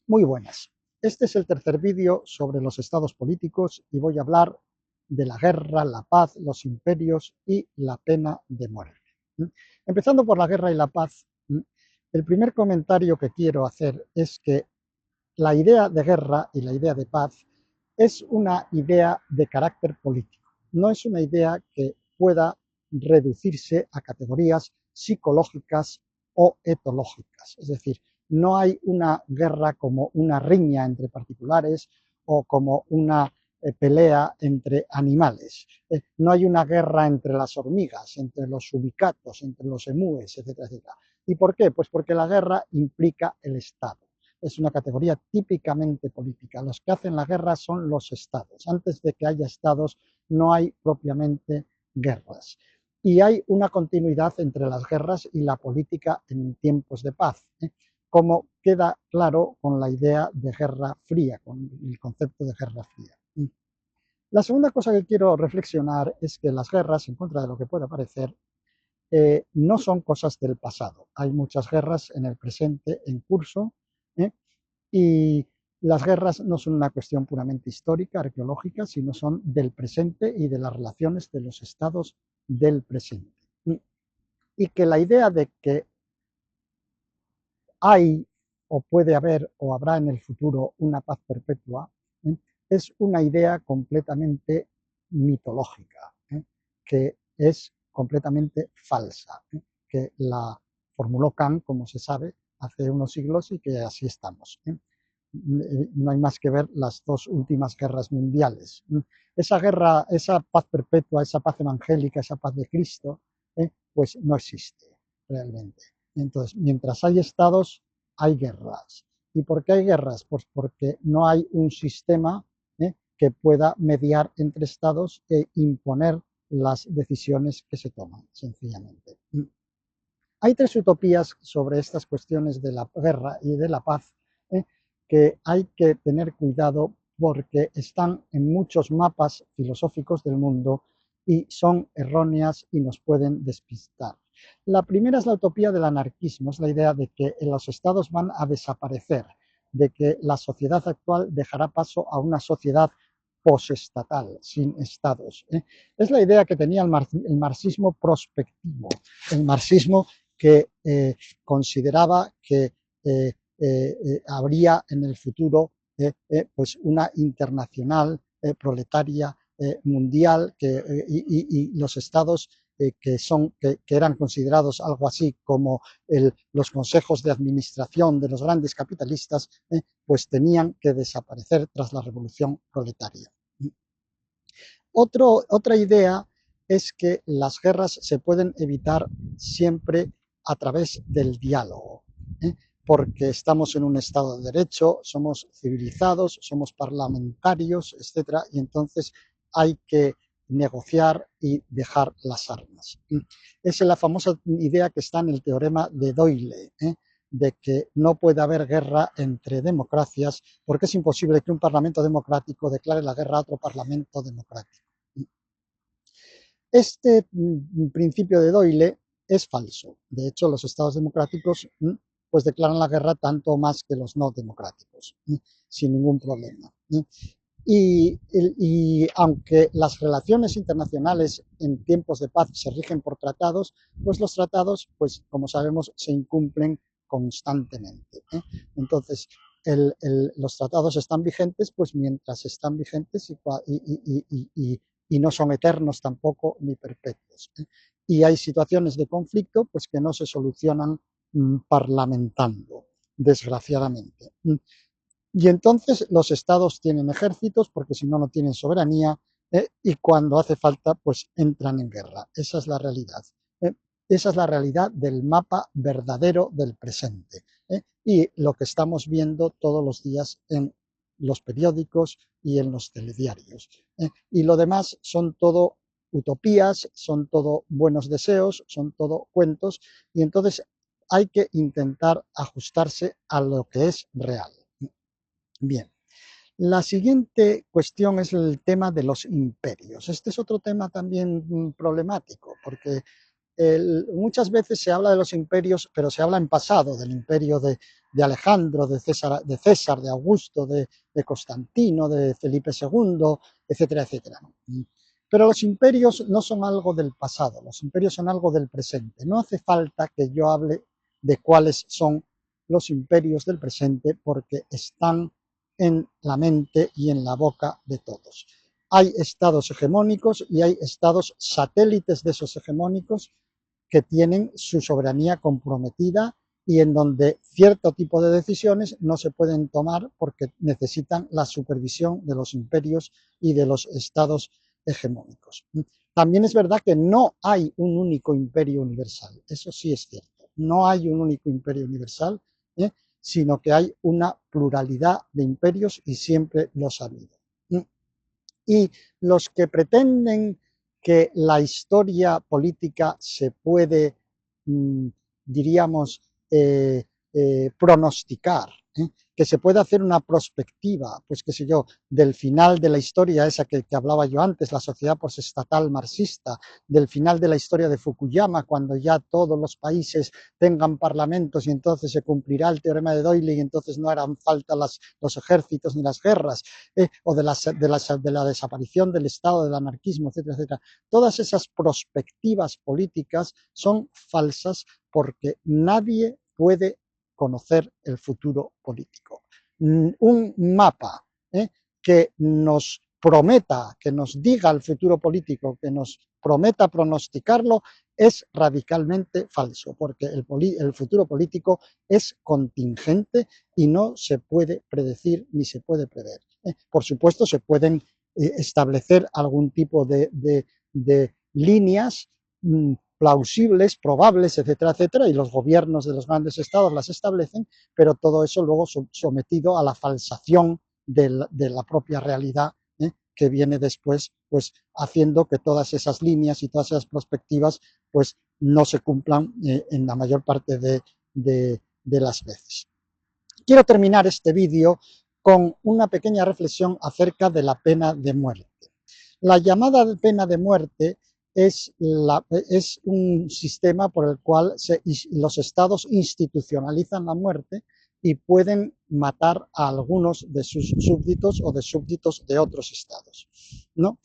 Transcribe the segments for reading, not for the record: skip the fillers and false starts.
Muy buenas. Este es el tercer vídeo sobre los estados políticos y voy a hablar de la guerra, la paz, los imperios y la pena de muerte. Empezando por la guerra y la paz, el primer comentario que quiero hacer es que la idea de guerra y la idea de paz es una idea de carácter político. No es una idea que pueda reducirse a categorías psicológicas o etológicas. Es decir, no hay una guerra como una riña entre particulares o como una pelea entre animales. No hay una guerra entre las hormigas, entre los subicatos, entre los emúes, etcétera, etcétera. ¿Y por qué? Pues porque la guerra implica el Estado. Es una categoría típicamente política. Los que hacen la guerra son los estados. Antes de que haya estados no hay propiamente guerras. Y hay una continuidad entre las guerras y la política en tiempos de paz, como queda claro con la idea de guerra fría, con el concepto de guerra fría. La segunda cosa que quiero reflexionar es que las guerras, en contra de lo que pueda parecer, no son cosas del pasado. Hay muchas guerras en el presente en curso, y las guerras no son una cuestión puramente histórica, arqueológica, sino son del presente y de las relaciones de los estados del presente. Y que la idea de que hay o puede haber o habrá en el futuro una paz perpetua es una idea completamente mitológica, que es completamente falsa, que la formuló Kant, como se sabe, hace unos siglos y que así estamos. No hay más que ver las dos últimas guerras mundiales. Esa guerra, esa paz perpetua, esa paz evangélica, esa paz de Cristo, pues no existe realmente. Entonces, mientras hay estados, hay guerras. ¿Y por qué hay guerras? Pues porque no hay un sistema que pueda mediar entre estados e imponer las decisiones que se toman, sencillamente. Hay tres utopías sobre estas cuestiones de la guerra y de la paz que hay que tener cuidado porque están en muchos mapas filosóficos del mundo y son erróneas y nos pueden despistar. La primera es la utopía del anarquismo, es la idea de que los estados van a desaparecer, de que la sociedad actual dejará paso a una sociedad posestatal, sin estados. Es la idea que tenía el marxismo prospectivo, el marxismo que consideraba que habría en el futuro pues una internacional proletaria mundial y los estados que eran considerados algo así como los consejos de administración de los grandes capitalistas, pues tenían que desaparecer tras la revolución proletaria. Otra idea es que las guerras se pueden evitar siempre a través del diálogo, porque estamos en un Estado de Derecho, somos civilizados, somos parlamentarios, etcétera, y entonces hay que negociar y dejar las armas. Esa es la famosa idea que está en el teorema de Doyle, de que no puede haber guerra entre democracias porque es imposible que un parlamento democrático declare la guerra a otro parlamento democrático. Este principio de Doyle es falso. De hecho, los estados democráticos pues declaran la guerra tanto más que los no democráticos, sin ningún problema. Y aunque las relaciones internacionales en tiempos de paz se rigen por tratados, pues los tratados, pues como sabemos, se incumplen constantemente. Entonces, los tratados están vigentes, pues mientras están vigentes y no son eternos tampoco ni perpetuos. Y hay situaciones de conflicto pues que no se solucionan parlamentando, desgraciadamente. Y entonces los estados tienen ejércitos porque si no, no tienen soberanía y cuando hace falta, pues entran en guerra. Esa es la realidad. Esa es la realidad del mapa verdadero del presente y lo que estamos viendo todos los días en los periódicos y en los telediarios. Y lo demás son todo utopías, son todo buenos deseos, son todo cuentos y entonces hay que intentar ajustarse a lo que es real. Bien, la siguiente cuestión es el tema de los imperios. Este es otro tema también problemático, porque muchas veces se habla de los imperios, pero se habla en pasado, del imperio de Alejandro, de César, de Augusto, de Constantino, de Felipe II, etcétera, etcétera. Pero los imperios no son algo del pasado, los imperios son algo del presente. No hace falta que yo hable de cuáles son los imperios del presente porque están en la mente y en la boca de todos. Hay estados hegemónicos y hay estados satélites de esos hegemónicos que tienen su soberanía comprometida y en donde cierto tipo de decisiones no se pueden tomar porque necesitan la supervisión de los imperios y de los estados hegemónicos. También es verdad que no hay un único imperio universal, eso sí es cierto, no hay un único imperio universal, sino que hay una pluralidad de imperios y siempre los ha habido. Y los que pretenden que la historia política se puede, diríamos, pronosticar, que se puede hacer una prospectiva, pues qué sé yo, del final de la historia esa que hablaba yo antes, la sociedad postestatal marxista, del final de la historia de Fukuyama, cuando ya todos los países tengan parlamentos y entonces se cumplirá el teorema de Doyle y entonces no harán falta los ejércitos ni las guerras, o de la desaparición del Estado, del anarquismo, etcétera, etcétera. Todas esas prospectivas políticas son falsas porque nadie puede conocer el futuro político. Un mapa que nos prometa, que nos diga el futuro político, que nos prometa pronosticarlo, es radicalmente falso, porque el futuro político es contingente y no se puede predecir ni se puede prever. Por supuesto, se pueden establecer algún tipo de líneas plausibles, probables, etcétera, etcétera, y los gobiernos de los grandes estados las establecen, pero todo eso luego sometido a la falsación de la propia realidad, que viene después, pues haciendo que todas esas líneas y todas esas perspectivas pues no se cumplan en la mayor parte de las veces. Quiero terminar este vídeo con una pequeña reflexión acerca de la pena de muerte. La llamada pena de muerte es un sistema por el cual los estados institucionalizan la muerte y pueden matar a algunos de sus súbditos o de súbditos de otros estados, ¿no?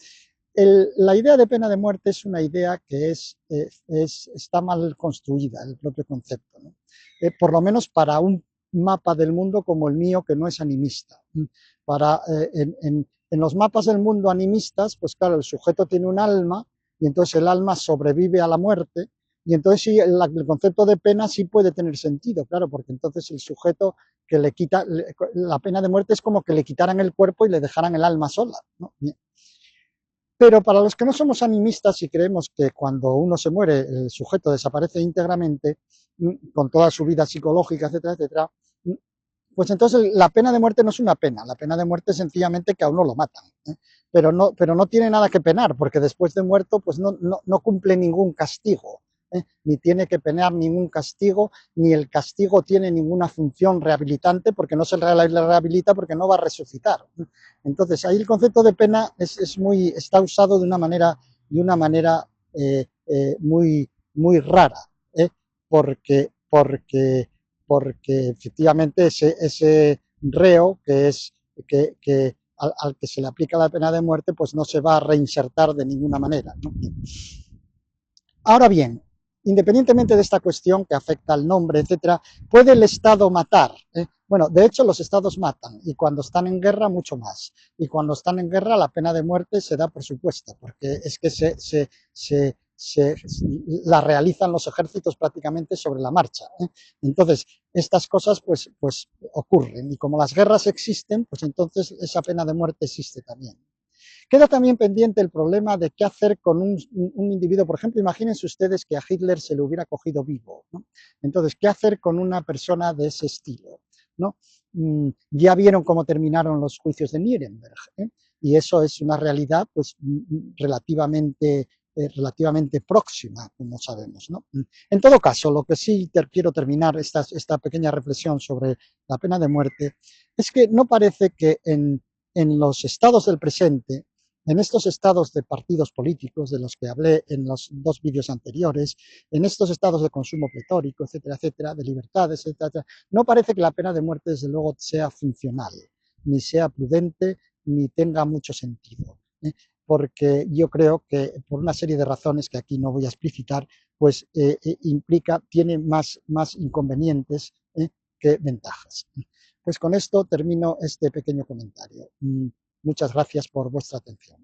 La idea de pena de muerte es una idea que está mal construida, el propio concepto, ¿no? Por lo menos para un mapa del mundo como el mío, que no es animista. En los mapas del mundo animistas, pues claro, el sujeto tiene un alma y entonces el alma sobrevive a la muerte y entonces sí, el concepto de pena sí puede tener sentido, claro, porque entonces el sujeto que le quita, la pena de muerte es como que le quitaran el cuerpo y le dejaran el alma sola, ¿no? Pero para los que no somos animistas y creemos que cuando uno se muere el sujeto desaparece íntegramente, con toda su vida psicológica, etcétera, etcétera, pues entonces la pena de muerte no es una pena, la pena de muerte es sencillamente que a uno lo matan, pero no tiene nada que penar, porque después de muerto pues no cumple ningún castigo, ni tiene que penar ningún castigo, ni el castigo tiene ninguna función rehabilitante, porque no se rehabilita porque no va a resucitar. Entonces ahí el concepto de pena está usado de una manera muy rara, porque efectivamente ese reo que al que se le aplica la pena de muerte pues no se va a reinsertar de ninguna manera, ¿no? Ahora bien, independientemente de esta cuestión que afecta al nombre, etcétera, ¿puede el Estado matar? Bueno, de hecho los Estados matan y cuando están en guerra mucho más. Y cuando están en guerra la pena de muerte se da por supuesto, porque es que la realizan los ejércitos prácticamente sobre la marcha. Entonces, estas cosas pues ocurren y como las guerras existen, pues entonces esa pena de muerte existe también. Queda también pendiente el problema de qué hacer con un individuo. Por ejemplo, imagínense ustedes que a Hitler se le hubiera cogido vivo, ¿no? Entonces, ¿qué hacer con una persona de ese estilo, ¿no? Ya vieron cómo terminaron los juicios de Nuremberg, y eso es una realidad pues relativamente próxima, como sabemos, ¿no? En todo caso, lo que sí quiero terminar esta pequeña reflexión sobre la pena de muerte es que no parece que en los estados del presente En estos estados de partidos políticos de los que hablé en los dos vídeos anteriores, en estos estados de consumo pletórico, etcétera, etcétera, de libertades, etcétera, etcétera, no parece que la pena de muerte, desde luego, sea funcional, ni sea prudente, ni tenga mucho sentido, porque yo creo que por una serie de razones que aquí no voy a explicitar, pues tiene más inconvenientes que ventajas. Pues con esto termino este pequeño comentario. Muchas gracias por vuestra atención.